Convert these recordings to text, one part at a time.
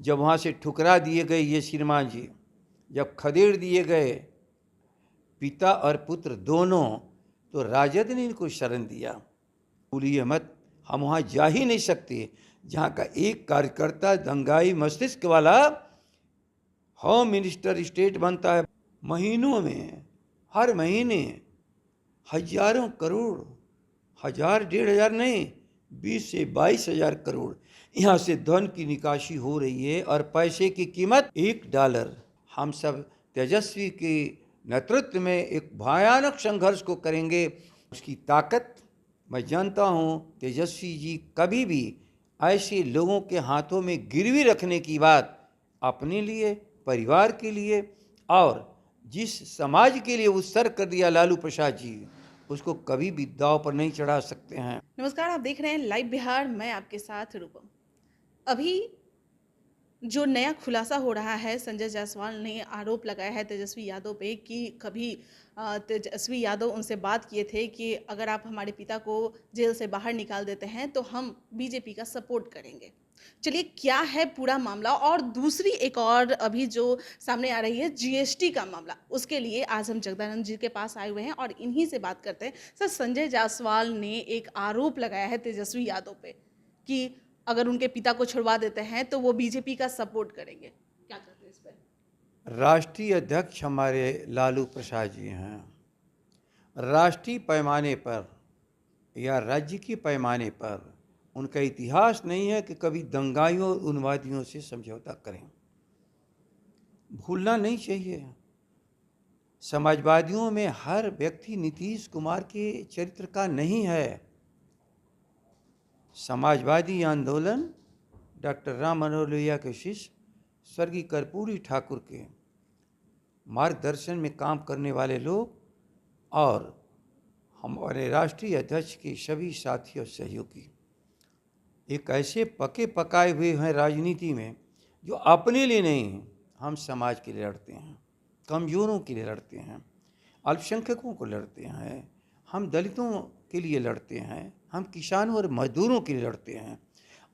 जब वहाँ से ठुकरा दिए गए ये श्रीमान जी, जब खदेड़ दिए गए पिता और पुत्र दोनों, तो राजद ने इनको शरण दिया। भूलिए मत, हम वहाँ जा ही नहीं सकते जहाँ का एक कार्यकर्ता दंगाई मस्तिष्क वाला होम मिनिस्टर स्टेट बनता है। महीनों में, हर महीने हजारों करोड़, 1000-1500 नहीं, 20 से 22 हजार करोड़ यहाँ से धन की निकासी हो रही है। और पैसे की कीमत $1। हम सब तेजस्वी के नेतृत्व में एक भयानक संघर्ष को करेंगे। उसकी ताकत मैं जानता हूँ। तेजस्वी जी कभी भी ऐसे लोगों के हाथों में गिरवी रखने की बात अपने लिए, परिवार के लिए और जिस समाज के लिए उत्सर्ग कर दिया लालू प्रसाद जी, उसको कभी भी दांव पर नहीं चढ़ा सकते हैं। नमस्कार, आप देख रहे हैं लाइव बिहार। मैं आपके साथ रूपम। अभी जो नया खुलासा हो रहा है, संजय जायसवाल ने आरोप लगाया है तेजस्वी यादव पे कि कभी तेजस्वी यादव उनसे बात किए थे कि अगर आप हमारे पिता को जेल से बाहर निकाल देते हैं तो हम बीजेपी का सपोर्ट करेंगे। चलिए, क्या है पूरा मामला। और दूसरी एक और अभी जो सामने आ रही है जीएसटी का मामला, उसके लिए आज हम जगदानंद जी के पास आए हुए हैं और इन्हीं से बात करते हैं। सर, संजय जायसवाल ने एक आरोप लगाया है तेजस्वी यादव पे कि अगर उनके पिता को छुड़वा देते हैं तो वो बीजेपी का सपोर्ट करेंगे। क्या कहते हैं इस पर? राष्ट्रीय अध्यक्ष हमारे लालू प्रसाद जी हैं। राष्ट्रीय पैमाने पर या राज्य के पैमाने पर उनका इतिहास नहीं है कि कभी दंगाइयों और उन्मादियों से समझौता करें। भूलना नहीं चाहिए, समाजवादियों में हर व्यक्ति नीतीश कुमार के चरित्र का नहीं है। समाजवादी आंदोलन डॉक्टर राम मनोहर लोहिया के शिष्य स्वर्गीय कर्पूरी ठाकुर के मार्गदर्शन में काम करने वाले लोग और हमारे राष्ट्रीय अध्यक्ष के सभी साथी और सहयोगी एक ऐसे पके पकाए हुए हैं राजनीति में जो अपने लिए नहीं, हम समाज के लिए लड़ते हैं, कमज़ोरों के लिए लड़ते हैं, अल्पसंख्यकों को लड़ते हैं, हम दलितों के लिए लड़ते हैं, हम किसानों और मजदूरों के लिए लड़ते हैं।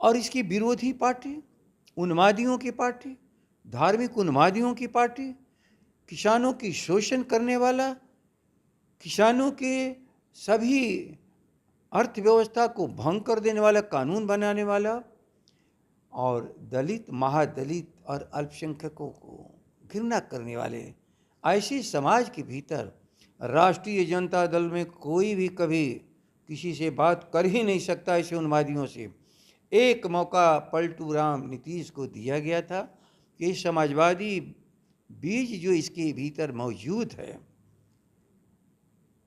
और इसकी विरोधी पार्टी उन्मादियों की पार्टी, धार्मिक उन्मादियों की पार्टी, किसानों की शोषण करने वाला, किसानों के सभी अर्थव्यवस्था को भंग कर देने वाला कानून बनाने वाला और दलित, महादलित और अल्पसंख्यकों को घृणा करने वाले ऐसे समाज के भीतर राष्ट्रीय जनता दल में कोई भी कभी किसी से बात कर ही नहीं सकता। ऐसे उन्मादियों से एक मौका पलटू राम नीतीश को दिया गया था कि समाजवादी बीज जो इसके भीतर मौजूद है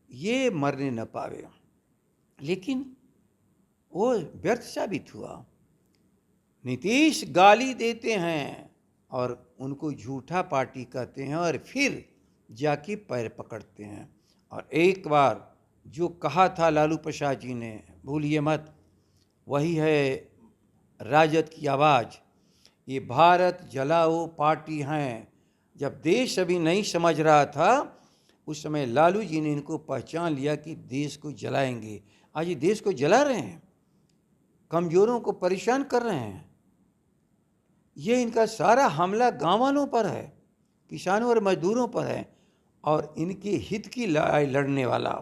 ये मरने न पावे, लेकिन वो व्यर्थ साबित हुआ। नीतीश गाली देते हैं और उनको झूठा पार्टी कहते हैं और फिर जाके पैर पकड़ते हैं। और एक बार जो कहा था लालू प्रसाद जी ने, भूलिए मत, वही है राजद की आवाज़। ये भारत जलाओ पार्टी हैं। जब देश अभी नहीं समझ रहा था उस समय लालू जी ने इनको पहचान लिया कि देश को जलाएंगे। आज ये देश को जला रहे हैं, कमज़ोरों को परेशान कर रहे हैं। ये इनका सारा हमला गाँव वालों पर है, किसानों और मजदूरों पर है। और इनके हित की लड़ाई लड़ने वाला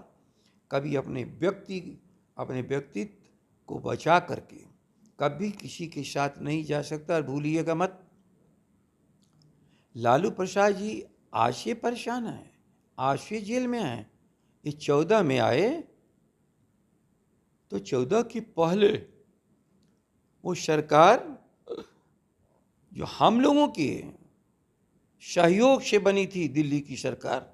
कभी अपने व्यक्तित्व को बचा करके कभी किसी के साथ नहीं जा सकता। और भूलिएगा मत, लालू प्रसाद जी आज से परेशान हैं, आज से जेल में हैं। ये 14 में आए तो 14 के पहले वो सरकार जो हम लोगों के सहयोग से बनी थी, दिल्ली की सरकार,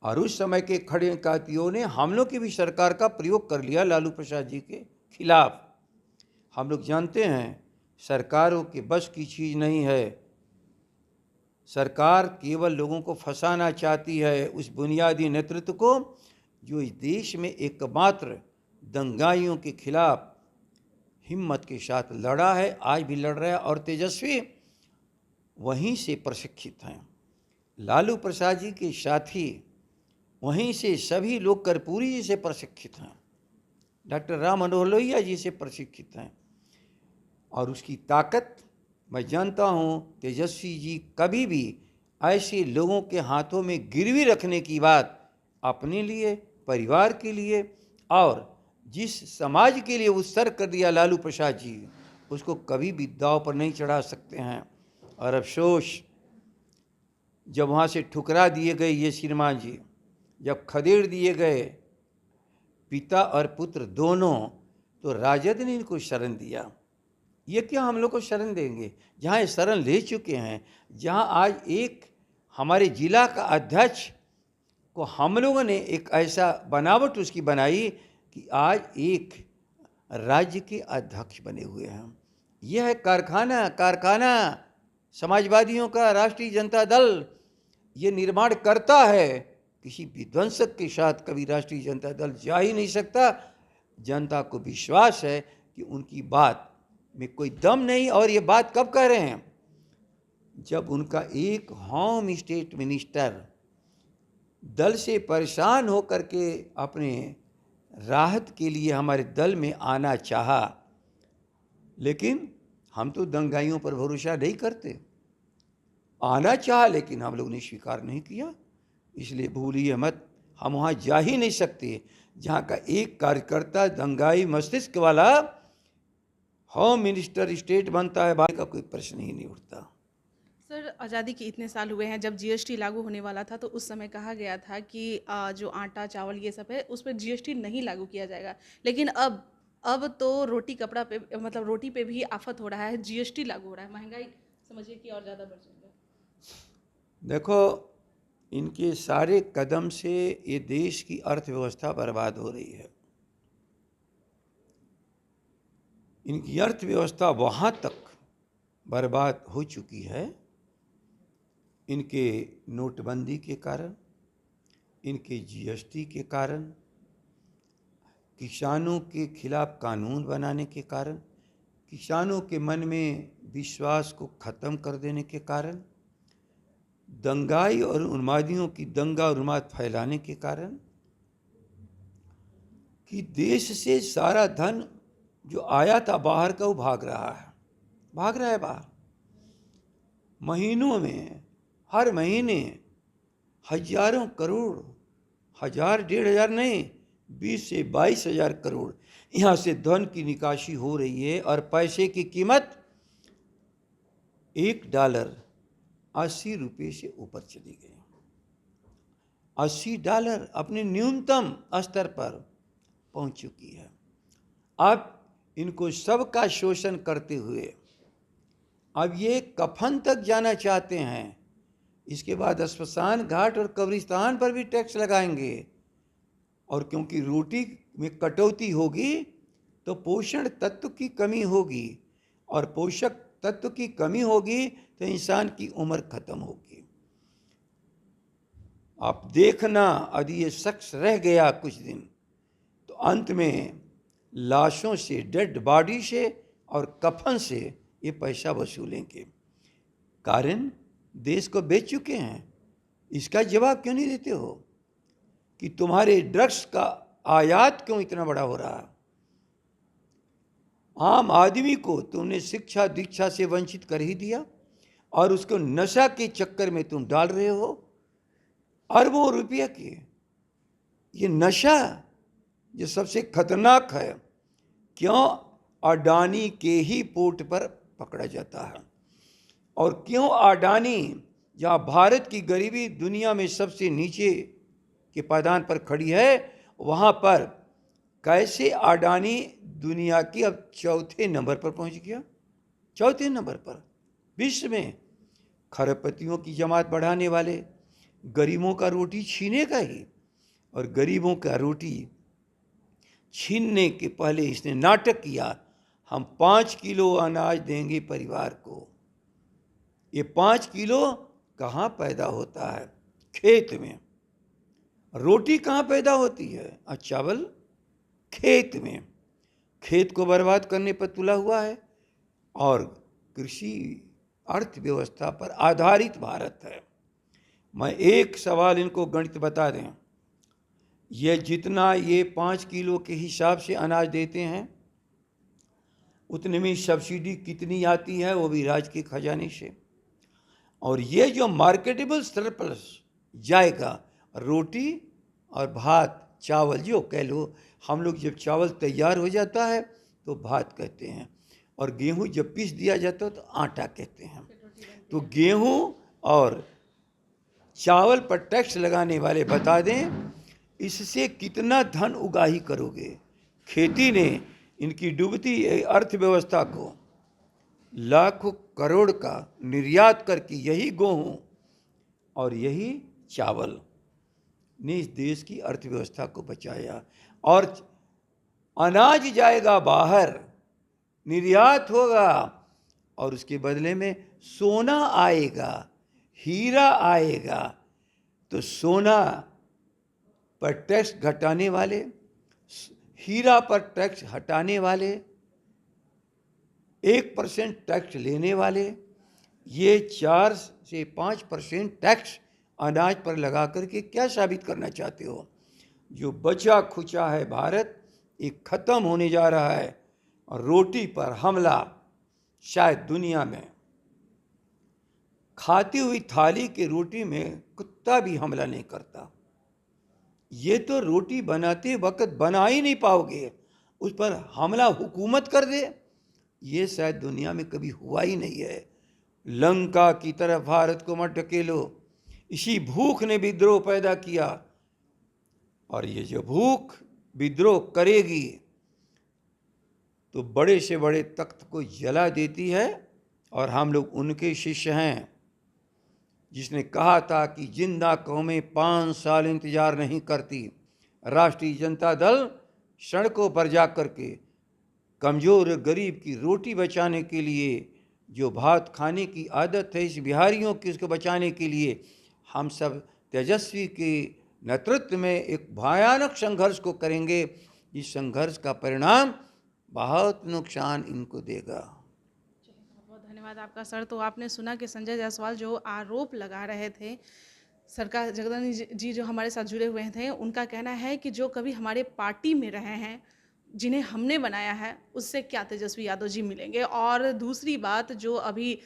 और उस समय के खड़े कातियों ने हम लोग की भी सरकार का प्रयोग कर लिया लालू प्रसाद जी के खिलाफ। हम लोग जानते हैं सरकारों के बस की चीज़ नहीं है। सरकार केवल लोगों को फंसाना चाहती है, उस बुनियादी नेतृत्व को जो इस देश में एकमात्र दंगाइयों के खिलाफ हिम्मत के साथ लड़ा है, आज भी लड़ रहा है। और तेजस्वी वहीं से प्रशिक्षित हैं। लालू प्रसाद जी के साथी वहीं से सभी लोग कर्पूरी जी से प्रशिक्षित हैं, डॉक्टर राम मनोहर लोहिया जी से प्रशिक्षित हैं। और उसकी ताकत मैं जानता हूँ तेजस्वी जी कभी भी ऐसे लोगों के हाथों में गिरवी रखने की बात अपने लिए, परिवार के लिए और जिस समाज के लिए उत्सर्ग कर दिया लालू प्रसाद जी, उसको कभी भी दांव पर नहीं चढ़ा सकते हैं। और अफसोस, जब वहाँ से ठुकरा दिए गए ये श्रीमान जी, जब खदेड़ दिए गए पिता और पुत्र दोनों, तो राजद ने इनको शरण दिया। ये क्या हम लोग को शरण देंगे? जहाँ ये शरण ले चुके हैं, जहाँ आज एक हमारे जिला का अध्यक्ष को हम लोगों ने एक ऐसा बनावट उसकी बनाई कि आज एक राज्य के अध्यक्ष बने हुए हैं। यह है कारखाना समाजवादियों का। राष्ट्रीय जनता दल ये निर्माण करता है, किसी विध्वंसक के साथ कभी राष्ट्रीय जनता दल जा ही नहीं सकता। जनता को विश्वास है कि उनकी बात में कोई दम नहीं। और ये बात कब कह रहे हैं? जब उनका एक होम स्टेट मिनिस्टर दल से परेशान होकर के अपने राहत के लिए हमारे दल में आना चाहा, लेकिन हम तो दंगाइयों पर भरोसा नहीं करते। आना चाहा लेकिन हम लोग ने स्वीकार नहीं किया। इसलिए भूलिए मत, हम वहाँ जा ही नहीं सकते जहाँ का एक कार्यकर्ता दंगाई मस्तिष्क वाला होम मिनिस्टर स्टेट बनता है। बात का कोई प्रश्न ही नहीं उठता। सर, आज़ादी के इतने साल हुए हैं, जब जीएसटी लागू होने वाला था तो उस समय कहा गया था कि जो आटा चावल ये सब है उस पर जीएसटी नहीं लागू किया जाएगा, लेकिन अब तो रोटी कपड़ा पे, मतलब रोटी पे भी आफत हो रहा है, जीएसटी लागू हो रहा है, महंगाई समझिए कि और ज़्यादा बढ़ जाएगा। देखो, इनके सारे कदम से ये देश की अर्थव्यवस्था बर्बाद हो रही है। इनकी अर्थव्यवस्था वहाँ तक बर्बाद हो चुकी है इनके नोटबंदी के कारण, इनके जीएसटी के कारण, किसानों के खिलाफ कानून बनाने के कारण, किसानों के मन में विश्वास को खत्म कर देने के कारण, दंगाई और उन्मादियों की दंगा और उन्माद फैलाने के कारण, कि देश से सारा धन जो आया था बाहर का वो भाग रहा है बाहर। महीनों में, हर महीने हजारों करोड़, 1000-1500 नहीं, 20 से 22,000 करोड़ यहाँ से धन की निकासी हो रही है। और पैसे की कीमत $1 80 रुपये से ऊपर चली गई। $80 अपने न्यूनतम स्तर पर पहुंच चुकी है। अब इनको सबका शोषण करते हुए अब ये कफन तक जाना चाहते हैं। इसके बाद स्मशान घाट और कब्रिस्तान पर भी टैक्स लगाएंगे। और क्योंकि रोटी में कटौती होगी तो पोषण तत्व की कमी होगी, और पोषक तत्व की कमी होगी तो इंसान की उम्र खत्म होगी। आप देखना, यदि ये शख्स रह गया कुछ दिन तो अंत में लाशों से, डेड बॉडी से और कफन से ये पैसा वसूलेंगे। कारण देश को बेच चुके हैं। इसका जवाब क्यों नहीं देते हो कि तुम्हारे ड्रग्स का आयात क्यों इतना बड़ा हो रहा है? आम आदमी को तुमने शिक्षा दीक्षा से वंचित कर ही दिया, और उसको नशा के चक्कर में तुम डाल रहे हो अरबों रुपये के। ये नशा जो सबसे खतरनाक है, क्यों अडानी के ही पोर्ट पर पकड़ा जाता है, और क्यों अडानी, जहाँ भारत की गरीबी दुनिया में सबसे नीचे के पायदान पर खड़ी है, वहाँ पर कैसे अडानी दुनिया की अब 4थे नंबर पर पहुँच गया? 4थे नंबर पर विश्व में। खरपतियों की जमात बढ़ाने वाले, गरीबों का रोटी छीनेगा ही। और गरीबों का रोटी छीनने के पहले इसने नाटक किया, हम 5 किलो अनाज देंगे परिवार को। ये 5 किलो कहाँ पैदा होता है? खेत में। रोटी कहाँ पैदा होती है? चावल खेत में। खेत को बर्बाद करने पर तुला हुआ है। और कृषि अर्थव्यवस्था पर आधारित भारत है। मैं एक सवाल इनको गणित बता दें, ये जितना ये 5 किलो के हिसाब से अनाज देते हैं, उतने में सब्सिडी कितनी आती है वो भी राज्य के खजाने से। और ये जो मार्केटेबल सरप्लस जाएगा, रोटी और भात, चावल जो कह लो, हम लोग जब चावल तैयार हो जाता है तो भात कहते हैं, और गेहूं जब पीस दिया जाता है तो आटा कहते हैं। तो गेहूं और चावल पर टैक्स लगाने वाले बता दें इससे कितना धन उगाही करोगे। खेती ने इनकी डूबती अर्थव्यवस्था को लाखों करोड़ का निर्यात करके यही गेहूं और यही चावल ने इस देश की अर्थव्यवस्था को बचाया। और अनाज जाएगा बाहर, निर्यात होगा, और उसके बदले में सोना आएगा, हीरा आएगा। तो सोना पर टैक्स घटाने वाले, हीरा पर टैक्स हटाने वाले, 1% टैक्स लेने वाले, ये 4 से 5% टैक्स अनाज पर लगा करके क्या साबित करना चाहते हो? जो बचा खुचा है भारत, एक ख़त्म होने जा रहा है। और रोटी पर हमला, शायद दुनिया में खाती हुई थाली की रोटी में कुत्ता भी हमला नहीं करता। ये तो रोटी बनाते वक्त बना ही नहीं पाओगे, उस पर हमला हुकूमत कर दे, ये शायद दुनिया में कभी हुआ ही नहीं है। लंका की तरफ भारत को मत ढकेलो। इसी भूख ने विद्रोह पैदा किया, और ये जो भूख विद्रोह करेगी तो बड़े से बड़े तख्त को जला देती है। और हम लोग उनके शिष्य हैं जिसने कहा था कि जिंदा कौमें 5 साल इंतजार नहीं करती। राष्ट्रीय जनता दल सड़कों पर जा कर के कमज़ोर गरीब की रोटी बचाने के लिए, जो भात खाने की आदत है इस बिहारियों की, उसको बचाने के लिए हम सब तेजस्वी के नेतृत्व में एक भयानक संघर्ष को करेंगे। इस संघर्ष का परिणाम बहुत नुकसान इनको देगा। बहुत धन्यवाद आपका सर। तो आपने सुना कि संजय जायसवाल जो आरोप लगा रहे थे, सरकार जगदानी जी जो हमारे साथ जुड़े हुए थे, उनका कहना है कि जो कभी हमारे पार्टी में रहे हैं, जिन्हें हमने बनाया है, उससे क्या तेजस्वी यादव जी मिलेंगे। और दूसरी बात, जो अभी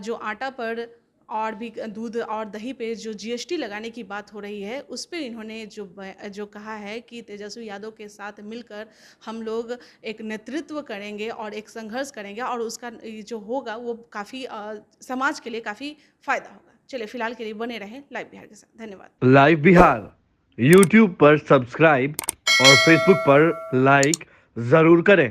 जो आटा पर और भी दूध और दही पे जो जीएसटी लगाने की बात हो रही है, उस पर इन्होंने जो कहा है कि तेजस्वी यादव के साथ मिलकर हम लोग एक नेतृत्व करेंगे और एक संघर्ष करेंगे, और उसका जो होगा वो काफ़ी समाज के लिए काफ़ी फ़ायदा होगा। चलिए फिलहाल के लिए बने रहें लाइव बिहार के साथ। धन्यवाद। लाइव बिहार यूट्यूब पर सब्सक्राइब और फेसबुक पर लाइक ज़रूर करें।